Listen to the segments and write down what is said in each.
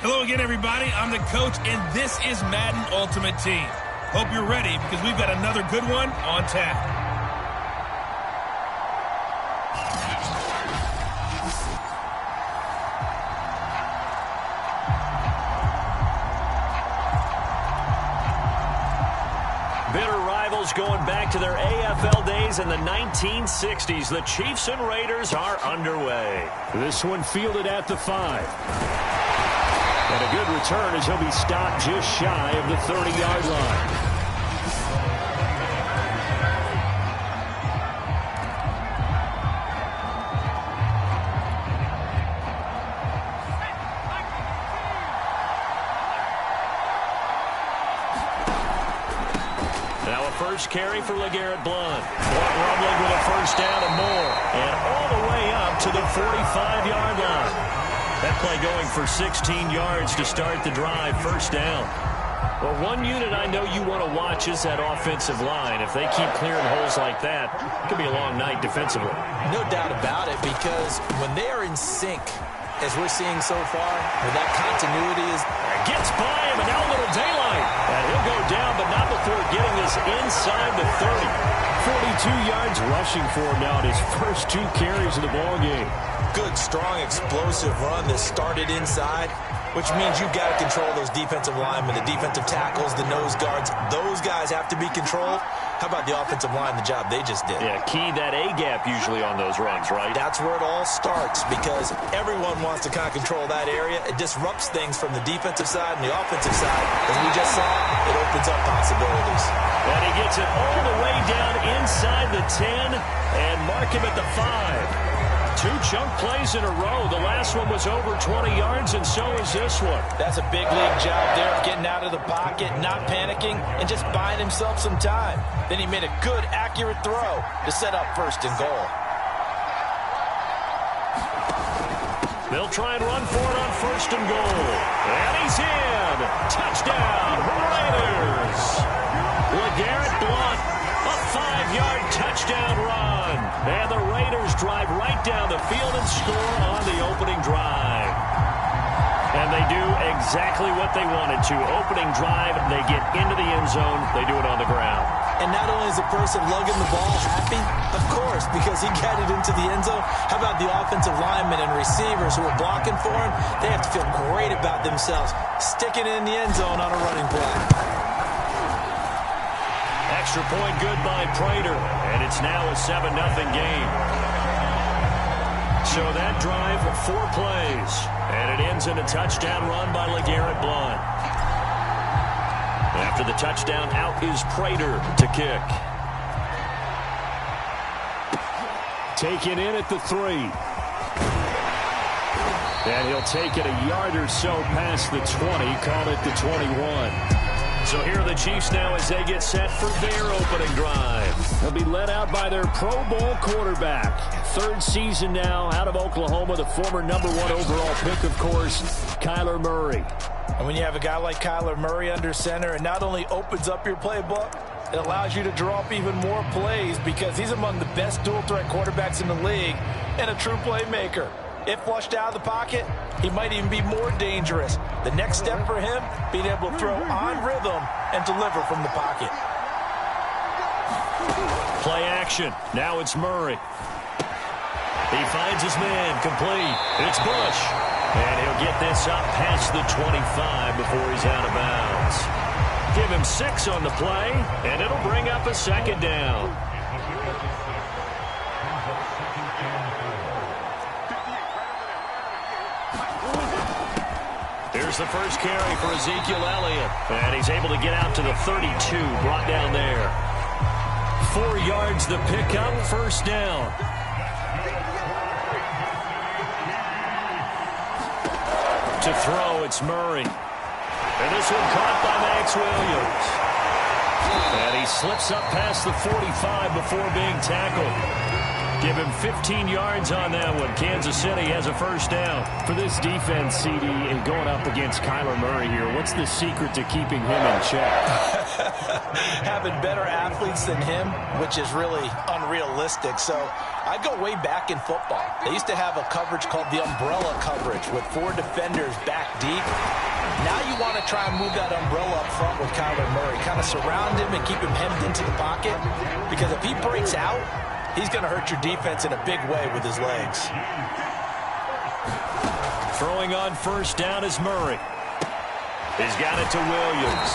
Hello again, everybody. I'm the coach, and this is Madden Ultimate Team. Hope you're ready because we've got another good one on tap. Bitter rivals going back to their AFL days in the 1960s. The Chiefs and Raiders are underway. This one fielded at the 5. And a good return as he'll be stopped just shy of the 30-yard line. Now a first carry for LeGarrette Blount. Blount rumbling with a first down and more. And all the way up to the 45-yard line. That play going for 16 yards to start the drive, first down. Well, one unit I know you want to watch is that offensive line. If they keep clearing holes like that, it could be a long night defensively. No doubt about it, because when they are in sync, as we're seeing so far, where that continuity is... Gets by him, and now a little daylight. And he'll go down, but not before getting this inside the 30. 42 yards rushing for him now in his first 2 carries of the ballgame. Good, strong, explosive run that started inside, which means you've got to control those defensive linemen, the defensive tackles, the nose guards. Those guys have to be controlled. How about the offensive line, the job they just did? Yeah, key that A-gap usually on those runs, right? That's where it all starts, because everyone wants to kind of control that area. It disrupts things from the defensive side and the offensive side. As we just saw, it opens up possibilities. And he gets it all the way down inside the 10 and mark him at the 5. 2 chunk plays in a row. The last one was over 20 yards, and so is this one. That's a big league job there of getting out of the pocket, not panicking, and just buying himself some time. Then he made a good, accurate throw to set up first and goal. They'll try and run for it on first and goal. And he's in. Touchdown, Raiders. LeGarrette Blount, a 5-yard touchdown run. And the Raiders drive right down the field and score on the opening drive. And they do exactly what they wanted to. Opening drive, they get into the end zone. They do it on the ground. And not only is the person lugging the ball happy, of course, because he got it into the end zone. How about the offensive linemen and receivers who are blocking for him? They have to feel great about themselves, sticking it in the end zone on a running play. Extra point good by Prater, and it's now a 7-0 game. So that drive, 4 plays, and it ends in a touchdown run by LeGarrette Blount. After the touchdown, out is Prater to kick. Taken in at the 3. And he'll take it a yard or so past the 20, call it the 21. So here are the Chiefs now as they get set for their opening drive. They'll be led out by their Pro Bowl quarterback. 3rd season now out of Oklahoma, the former #1 overall pick, of course, Kyler Murray. And when you have a guy like Kyler Murray under center, it not only opens up your playbook, it allows you to draw up even more plays because he's among the best dual-threat quarterbacks in the league and a true playmaker. If flushed out of the pocket, he might even be more dangerous. The next step for him, being able to throw on rhythm and deliver from the pocket. Play action. Now it's Murray. He finds his man, complete. It's Bush. And he'll get this up past the 25 before he's out of bounds. Give him 6 on the play, and it'll bring up a 2nd down. Here's the first carry for Ezekiel Elliott. And he's able to get out to the 32, brought down there. 4 yards the pickup, first down. To throw, it's Murray. And this one caught by Max Williams. And he slips up past the 45 before being tackled. Give him 15 yards on that one. Kansas City has a first down. For this defense, CD, and going up against Kyler Murray here, what's the secret to keeping him in check? Having better athletes than him, which is really unrealistic. So I go way back in football. They used to have a coverage called the umbrella coverage with 4 defenders back deep. Now you want to try and move that umbrella up front with Kyler Murray. Kind of surround him and keep him hemmed into the pocket. Because if he breaks out, he's going to hurt your defense in a big way with his legs. Throwing on first down is Murray. He's got it to Williams.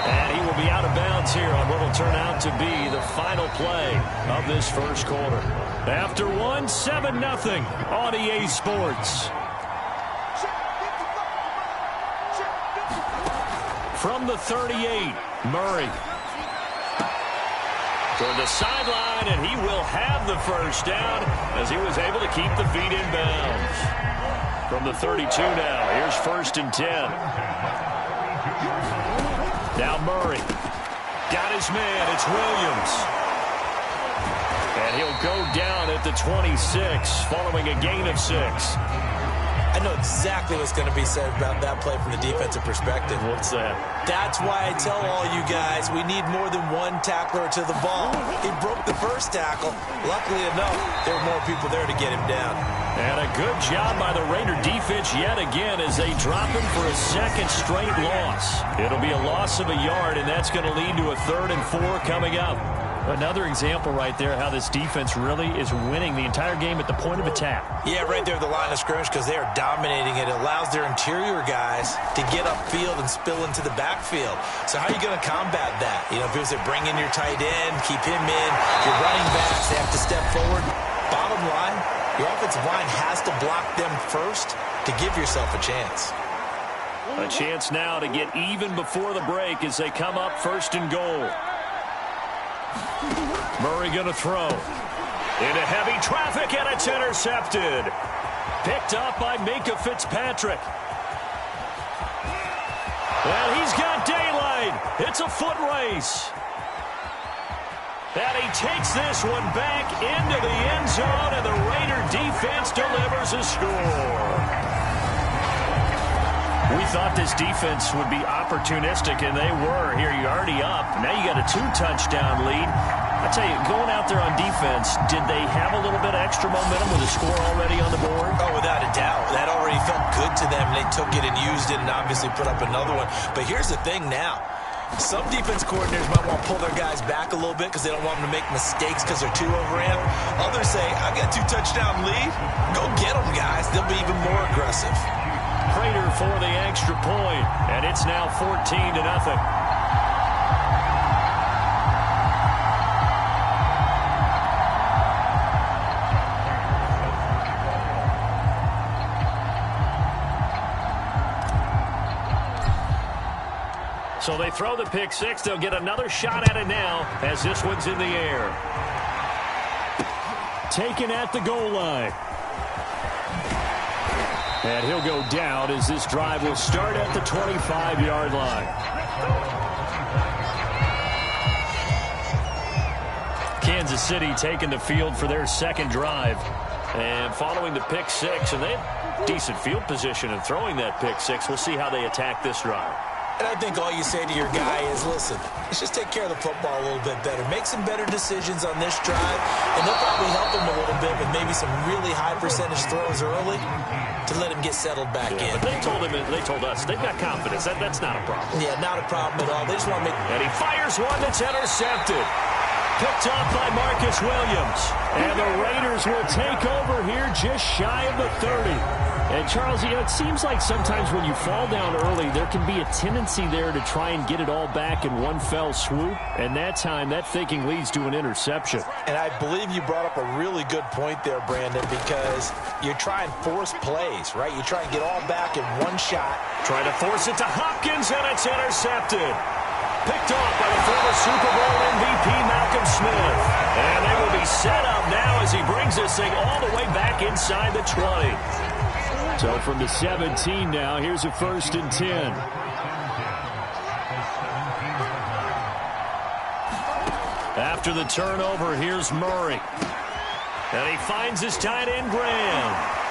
And he will be out of bounds here on what will turn out to be the final play of this first quarter. After one, 7-0 on EA Sports. From the 38, Murray. Toward the sideline, and he will have the first down as he was able to keep the feet in bounds. From the 32 now, here's first and 10. Now Murray. Got his man, it's Williams. And he'll go down at the 26 following a gain of 6. I know exactly what's going to be said about that play from the defensive perspective. What's that? That's why I tell all you guys we need more than one tackler to the ball. He broke the first tackle. Luckily enough, there were more people there to get him down. And a good job by the Raider defense yet again as they drop him for a second straight loss. It'll be a loss of a yard, and that's going to lead to a 3rd and 4 coming up. Another example right there how this defense really is winning the entire game at the point of attack. Yeah, right there at the line of scrimmage because they are dominating it. It allows their interior guys to get upfield and spill into the backfield. So how are you going to combat that? You know, if it was to bring in your tight end, keep him in, your running backs, they have to step forward. Bottom line, your offensive line has to block them first to give yourself a chance. A chance now to get even before the break as they come up 1st and goal. Murray going to throw. Into heavy traffic, and it's intercepted. Picked up by Minka Fitzpatrick. And he's got daylight. It's a foot race. And he takes this one back into the end zone, and the Raider defense delivers a score. We thought this defense would be opportunistic, and they were. Here, you're already up. Now you got a 2-touchdown lead. I tell you, going out there on defense, did they have a little bit of extra momentum with a score already on the board? Oh, without a doubt. That already felt good to them. They took it and used it and obviously put up another one. But here's the thing now. Some defense coordinators might want to pull their guys back a little bit because they don't want them to make mistakes because they're too overamped. Others say, I got a 2-touchdown lead. Go get them, guys. They'll be even more aggressive. Prater for the extra point, and it's now 14-0. So they throw the pick 6. They'll get another shot at it now as this one's in the air. Taken at the goal line. And he'll go down as this drive will start at the 25-yard line. Kansas City taking the field for their second drive. And following the pick 6, and they have decent field position in throwing that pick 6. We'll see how they attack this drive. And I think all you say to your guy is, listen, let's just take care of the football a little bit better. Make some better decisions on this drive, and they'll probably help him a little bit with maybe some really high percentage throws early to let him get settled back in. But they told us, they've got confidence. That's not a problem. Yeah, not a problem at all. They just want to make... And he fires one that's intercepted. Picked up by Marcus Williams. And the Raiders will take over here just shy of the 30. And, Charles, you know, it seems like sometimes when you fall down early, there can be a tendency there to try and get it all back in one fell swoop. And that time, that thinking leads to an interception. And I believe you brought up a really good point there, Brandon, because you're trying to force plays, right? You try and get all back in one shot. Trying to force it to Hopkins, and it's intercepted. Picked off by the former Super Bowl MVP, Malcolm Smith. And they will be set up now as he brings this thing all the way back inside the 20. So from the 17 now, here's a 1st and 10. After the turnover, here's Murray. And he finds his tight end, Graham.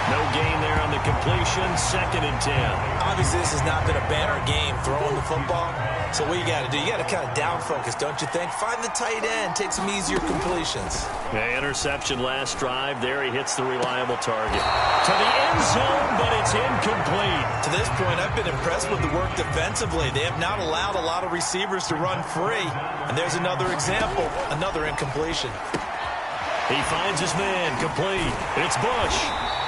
No gain there on the completion. 2nd and 10. Obviously, this has not been a banner game throwing the football. So what you got to do, you got to kind of down focus, don't you think? Find the tight end, take some easier completions. Okay, interception last drive. There he hits the reliable target. To the end zone, but it's incomplete. To this point, I've been impressed with the work defensively. They have not allowed a lot of receivers to run free. And there's another example, another incompletion. He finds his man, complete. It's Bush.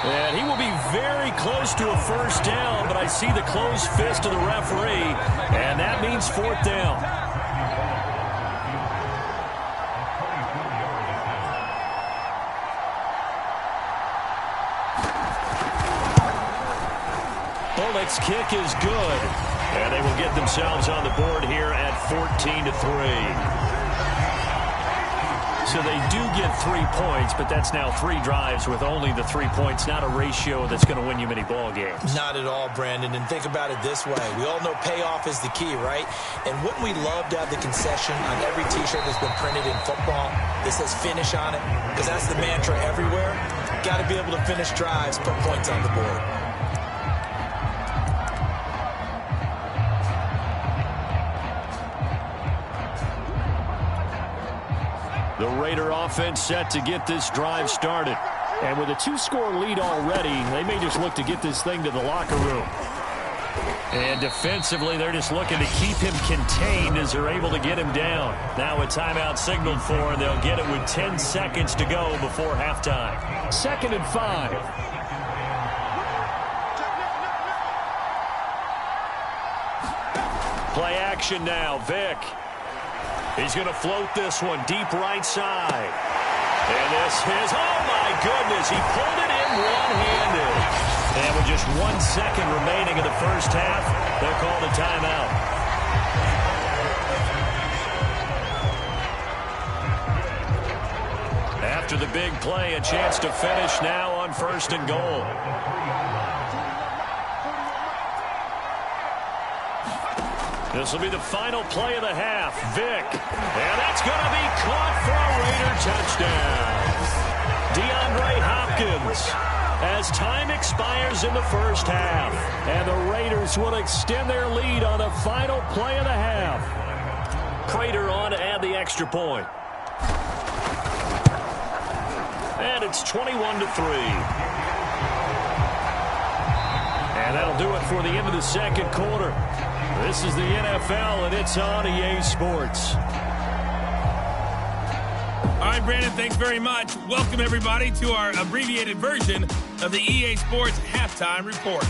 And he will be very close to a first down, but I see the closed fist of the referee, and that means 4th down. Bullock's kick is good, and they will get themselves on the board here at 14-3. So they do get 3 points, but that's now 3 drives with only the 3 points, not a ratio that's going to win you many ball games. Not at all, Brandon, and think about it this way. We all know payoff is the key, right? And wouldn't we love to have the concession on every T-shirt that's been printed in football that says finish on it? Because that's the mantra everywhere. Got to be able to finish drives, put points on the board. The Raider offense set to get this drive started. And with a 2-score lead already, they may just look to get this thing to the locker room. And defensively, they're just looking to keep him contained as they're able to get him down. Now a timeout signaled for, and they'll get it with 10 seconds to go before halftime. 2nd and 5. Play action now, Vic. He's going to float this one deep right side. And this is, oh my goodness, he pulled it in one-handed. And with just 1 second remaining in the first half, they'll call the timeout. After the big play, a chance to finish now on 1st and goal. This will be the final play of the half. Vic. And that's going to be caught for a Raider touchdown. DeAndre Hopkins. As time expires in the first half. And the Raiders will extend their lead on the final play of the half. Prater on to add the extra point. And it's 21-3. And that'll do it for the end of the second quarter. This is the NFL, and it's on EA Sports. All right, Brandon, thanks very much. Welcome, everybody, to our abbreviated version of the EA Sports Halftime Report.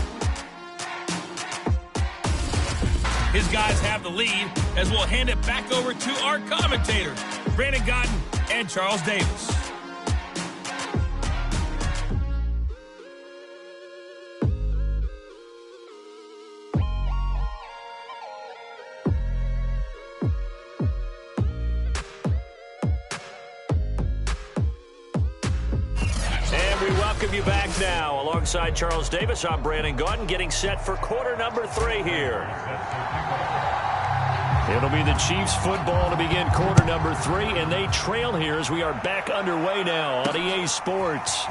His guys have the lead as we'll hand it back over to our commentators, Brandon Gaudin and Charles Davis. You back now alongside Charles Davis. I'm Brandon Gaudin, getting set for quarter number 3 here. It'll be the Chiefs football to begin quarter number 3, and they trail here as we are back underway now on EA Sports.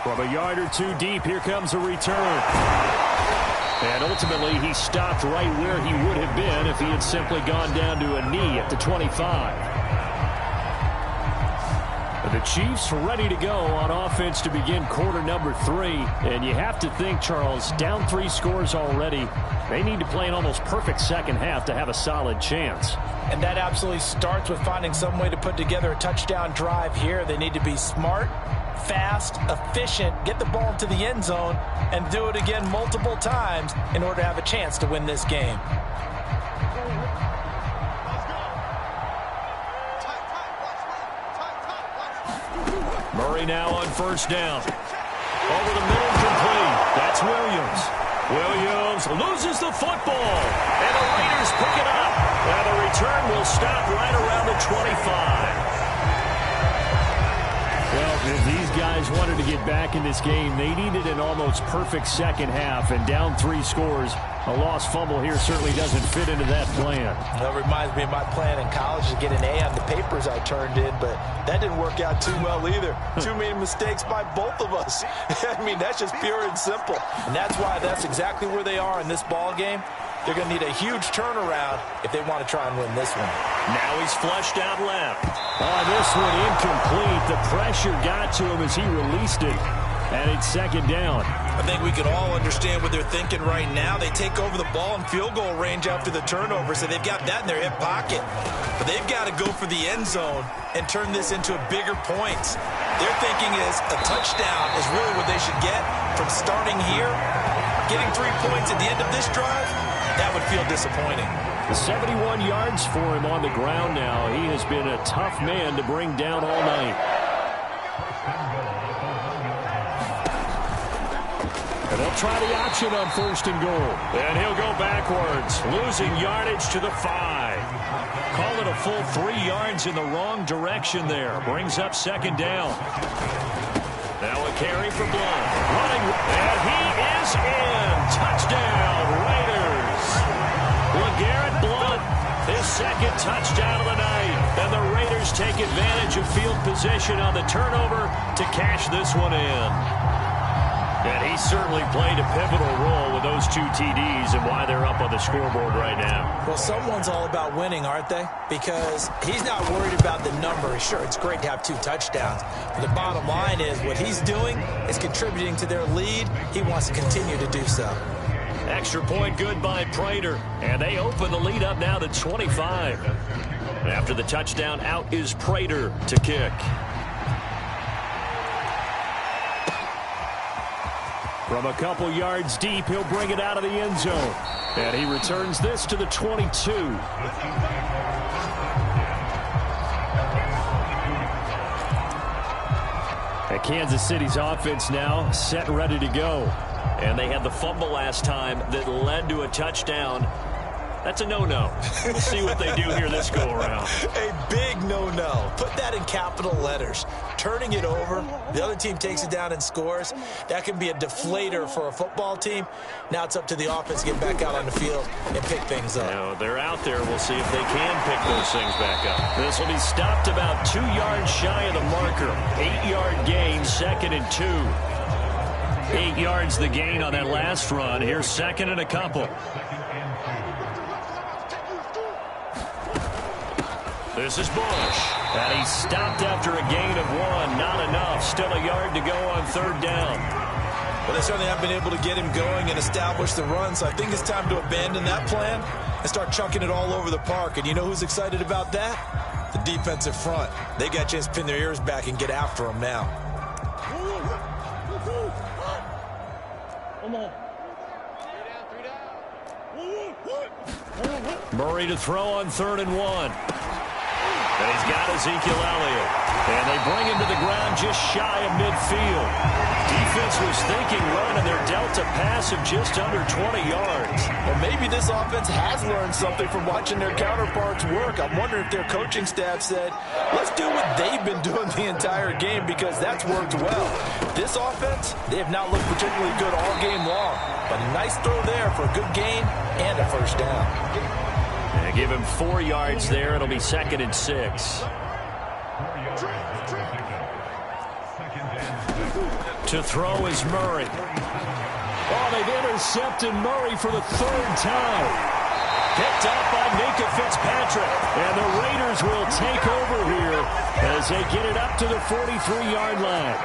From a yard or 2 deep, here comes a return. And ultimately, he stopped right where he would have been if he had simply gone down to a knee at the 25. The Chiefs ready to go on offense to begin quarter number 3. And you have to think, Charles, down 3 scores already. They need to play an almost perfect second half to have a solid chance. And that absolutely starts with finding some way to put together a touchdown drive here. They need to be smart, fast, efficient, get the ball into the end zone, and do it again multiple times in order to have a chance to win this game. Murray now on first down. Over the middle, complete. That's Williams. Williams loses the football. And the Raiders pick it up. And the return will stop right around the 25. Well, if these guys wanted to get back in this game, they needed an almost perfect second half. And down 3 scores, A lost fumble here certainly doesn't fit into that plan. That reminds me of my plan in college to get an A on the papers I turned in, but that didn't work out too well either. Too many mistakes by both of us. I mean, that's just pure and simple. And that's why that's exactly where they are in this ball game. They're going to need a huge turnaround if they want to try and win this one. Now he's flushed out left. Oh, this one incomplete. The pressure got to him as he released it. And it's second down. I think we can all understand what they're thinking right now. They take over the ball in field goal range after the turnover, so they've got that in their hip pocket. But they've got to go for the end zone and turn this into a bigger point. Their thinking is a touchdown is really what they should get from starting here. Getting 3 points at the end of this drive, that would feel disappointing. 71 yards for him on the ground now. He has been a tough man to bring down all night. And they'll try the option on 1st and goal. And he'll go backwards, losing yardage to the 5. Call it a full 3 yards in the wrong direction there. Brings up second down. Now a carry for Blunt. Running, and he is in. Touchdown, Raiders. LeGarrette Blunt, his second touchdown of the night. And the Raiders take advantage of field position on the turnover to cash this one in. And he certainly played a pivotal role with those 2 TDs and why they're up on the scoreboard right now. Well, someone's all about winning, aren't they? Because he's not worried about the number. Sure, it's great to have 2 touchdowns. But the bottom line is what he's doing is contributing to their lead. He wants to continue to do so. Extra point good by Prater. And they open the lead up now to 25. After the touchdown, out is Prater to kick. From a couple yards deep, he'll bring it out of the end zone. And he returns this to the 22. And Kansas City's offense now set and ready to go. And they had the fumble last time that led to a touchdown. That's a no-no. We'll see what they do here this go-around. A big no-no. Put that in capital letters. Turning it over, the other team takes it down and scores. That can be a deflator for a football team. Now it's up to the offense to get back out on the field and pick things up. Now, they're out there. We'll see if they can pick those things back up. This will be stopped about 2 yards shy of the marker. 8-yard gain, 2nd and 2. 8 yards the gain on that last run. Here's 2nd and a couple. This is Bush. And he's stopped after a gain of 1. Not enough. Still a yard to go on 3rd down. Well, they certainly haven't been able to get him going and establish the run, so I think it's time to abandon that plan and start chucking it all over the park. And you know who's excited about that? The defensive front. They got a chance to pin their ears back and get after him now. Murray to throw on 3rd and 1. And he's got Ezekiel Elliott. And they bring him to the ground just shy of midfield. Defense was thinking run, and they're dealt a pass of just under 20 yards. Well, maybe this offense has learned something from watching their counterparts work. I'm wondering if their coaching staff said, let's do what they've been doing the entire game because that's worked well. This offense, they have not looked particularly good all game long. But a nice throw there for a good gain and a 1st down. And give him 4 yards there. It'll be 2nd and 6. To throw is Murray. Oh, they've intercepted Murray for the 3rd time. Picked up by Minka Fitzpatrick. And the Raiders will take over here as they get it up to the 43-yard line.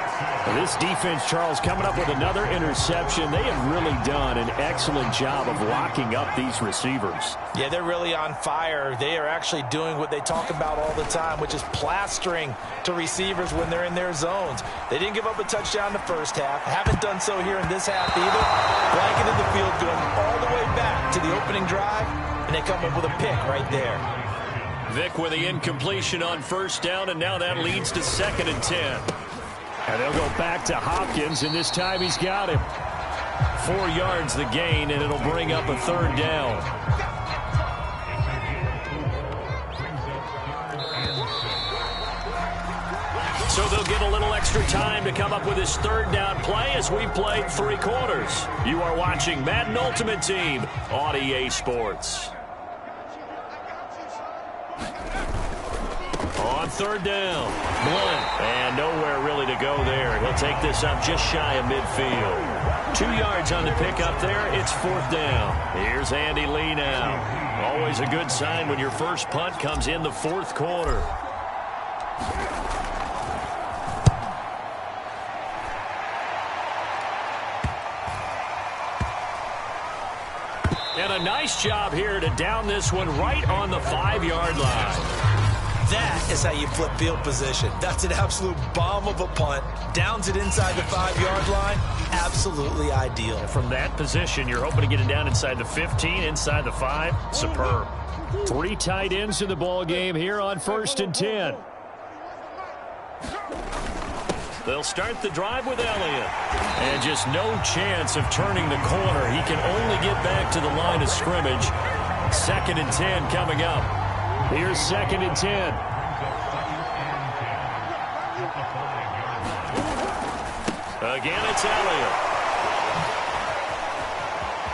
And this defense, Charles, coming up with another interception. They have really done an excellent job of locking up these receivers. Yeah, they're really on fire. They are actually doing what they talk about all the time, which is plastering to receivers when they're in their zones. They didn't give up a touchdown in the first half. Haven't done so here in this half either. Blanketed the field, going all the way back to the opening drive, and they come up with a pick right there. Vic with the incompletion on 1st down, and now that leads to 2nd and 10. And they'll go back to Hopkins, and this time he's got him. 4 yards the gain, and it'll bring up a 3rd down. So they'll get a little extra extra time to come up with his third down play as we've played 3 quarters. You are watching Madden Ultimate Team on EA Sports. On third down, Blunt, and nowhere really to go there. He'll take this up just shy of midfield. 2 yards on the pickup there. It's 4th down. Here's Andy Lee now. Always a good sign when your first punt comes in the 4th quarter. And a nice job here to down this one right on the 5-yard line. That is how you flip field position. That's an absolute bomb of a punt. Downs it inside the 5-yard line. Absolutely ideal. From that position, you're hoping to get it down inside the 15, inside the 5. Superb. 3 tight ends in the ball game here on 1st and 10. They'll start the drive with Elliott. And just no chance of turning the corner. He can only get back to the line of scrimmage. 2nd and 10 coming up. Here's 2nd and 10. Again, it's Elliott.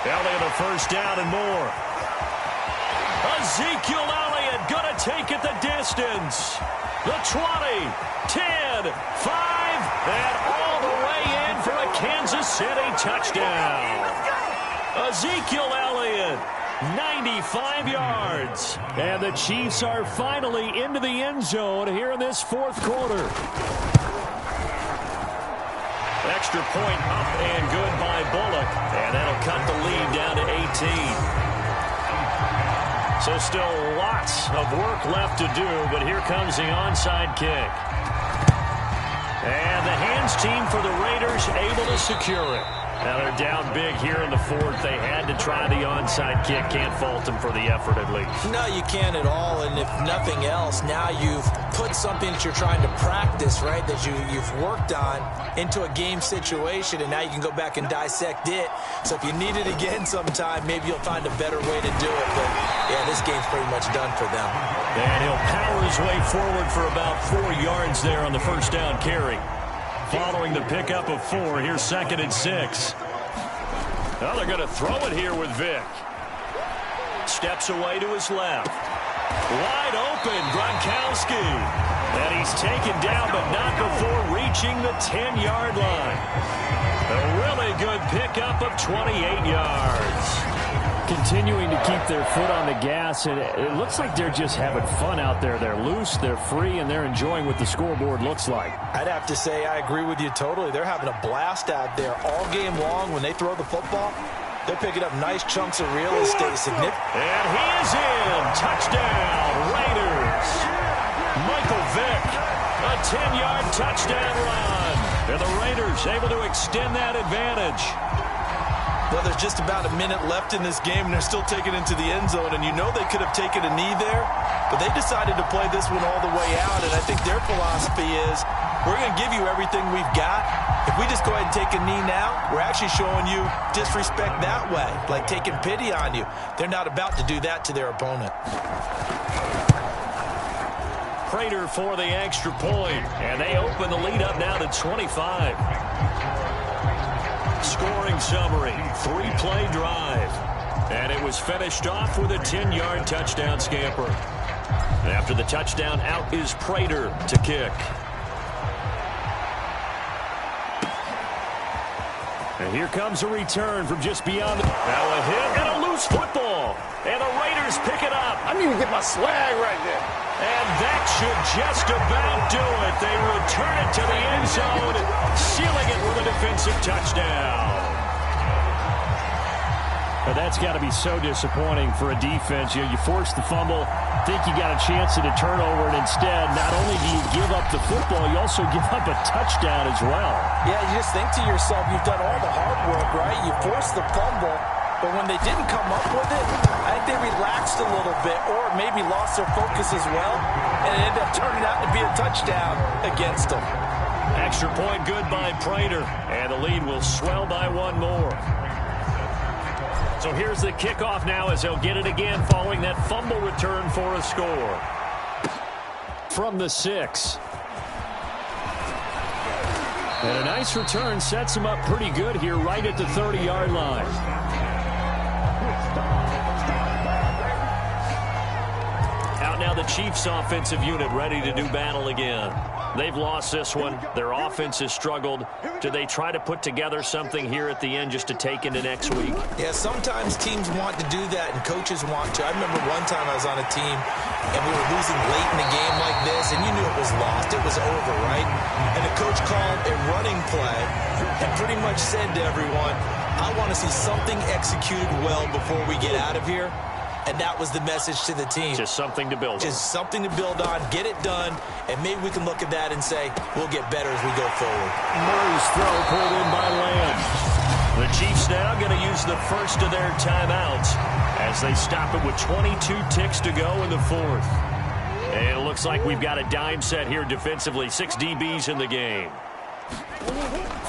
Elliott a first down and more. Ezekiel Elliott going to take it the distance. The 20, 10, 5, and all the way in for a Kansas City touchdown. Ezekiel Elliott, 95 yards. And the Chiefs are finally into the end zone here in this 4th quarter. Extra point up and good by Bullock. And that'll cut the lead down to 18. So still lots of work left to do, but here comes the onside kick. And the hands team for the Raiders able to secure it. Now they're down big here in the 4th. They had to try the onside kick. Can't fault them for the effort at least. No, you can't at all. And if nothing else, now you've put something that you're trying to practice, right, that you've worked on into a game situation, and now you can go back and dissect it. So if you need it again sometime, maybe you'll find a better way to do it. But, yeah, this game's pretty much done for them. And he'll power his way forward for about 4 yards there on the first down carry. Following the pickup of 4, here's 2nd and 6. Well, they're going to throw it here with Vick. Steps away to his left. Wide open, Gronkowski. And he's taken down, but not before reaching the 10-yard line. A really good pickup of 28 yards. Continuing to keep their foot on the gas, and it looks like they're just having fun out there. They're loose, they're free, and they're enjoying what the scoreboard looks like. I'd have to say I agree with you totally. They're having a blast out there all game long. When they throw the football, they're picking up nice chunks of real estate. And he is in. Touchdown, Raiders. Michael Vick, a 10-yard touchdown run. And the Raiders able to extend that advantage. Well, there's just about a minute left in this game, and they're still taking it into the end zone. And you know they could have taken a knee there, but they decided to play this one all the way out. And I think their philosophy is, we're going to give you everything we've got. If we just go ahead and take a knee now, we're actually showing you disrespect that way, like taking pity on you. They're not about to do that to their opponent. Prater for the extra point, and they open the lead up now to 25. Scoring summary, 3-play drive. And it was finished off with a 10-yard touchdown scamper. And after the touchdown, out is Prater to kick. And here comes a return from just beyond the... Now a hit and a loose football. And the Raiders pick it up. I need to get my swag right there. And that should just about do it. They return it to the end zone, sealing it with a defensive touchdown. But that's got to be so disappointing for a defense. You force the fumble, think you got a chance at a turnover, and instead, not only do you give up the football, you also give up a touchdown as well. Yeah, you just think to yourself, you've done all the hard work, right? You forced the fumble, but when they didn't come up with it, I think they relaxed a little bit or maybe lost their focus as well, and it ended up turning out to be a touchdown against them. Extra point good by Prater, and the lead will swell by one more. So here's the kickoff now as they'll get it again following that fumble return for a score. From the 6. And a nice return sets him up pretty good here right at the 30-yard line. Out now the Chiefs offensive unit ready to do battle again. They've lost this one. Their offense has struggled. Do they try to put together something here at the end just to take into next week? Yeah, sometimes teams want to do that and coaches want to. I remember one time I was on a team and we were losing late in a game like this and you knew it was lost. It was over, right? And the coach called a running play and pretty much said to everyone, I want to see something executed well before we get out of here. And that was the message to the team. Just something to build on. Just something to build on, get it done, and maybe we can look at that and say, we'll get better as we go forward. Murray's throw pulled in by Lamb. The Chiefs now going to use the first of their timeouts as they stop it with 22 ticks to go in the fourth. And it looks like we've got a dime set here defensively. 6 DBs in the game.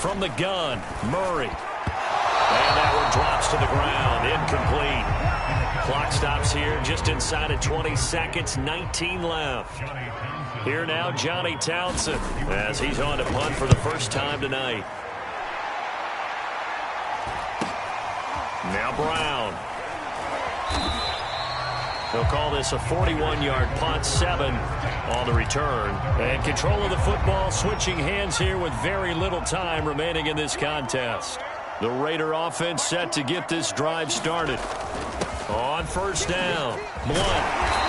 From the gun, Murray. And that one drops to the ground. Incomplete. Clock stops here just inside of 20 seconds. 19 left. Here now, Johnny Townsend as he's on to punt for the first time tonight. Now Brown. They'll call this a 41-yard punt, 7 on the return. And control of the football, switching hands here with very little time remaining in this contest. The Raider offense set to get this drive started. On first down, Blunt.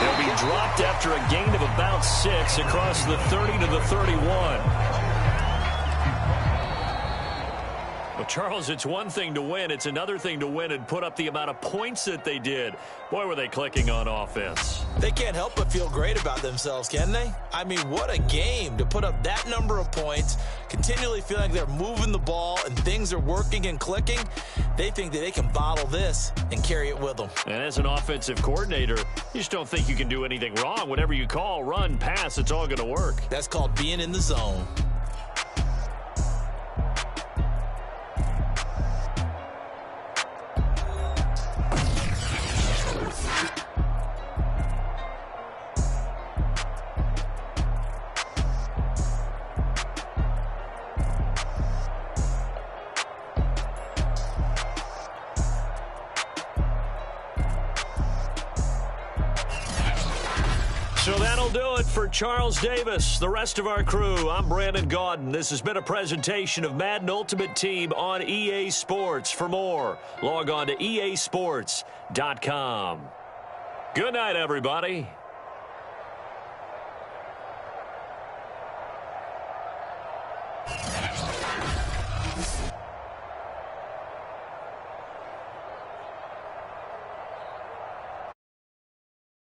They'll be dropped after a gain of about 6 across the 30 to the 31. Well, Charles, it's one thing to win. It's another thing to win and put up the amount of points that they did. Boy, were they clicking on offense. They can't help but feel great about themselves, can they? I mean, what a game to put up that number of points, continually feeling like they're moving the ball and things are working and clicking. They think that they can bottle this and carry it with them. And as an offensive coordinator, you just don't think you can do anything wrong. Whatever you call, run, pass, it's all going to work. That's called being in the zone. So that'll do it for Charles Davis. The rest of our crew, I'm Brandon Gaudin. This has been a presentation of Madden Ultimate Team on EA Sports. For more, log on to easports.com. Good night, everybody.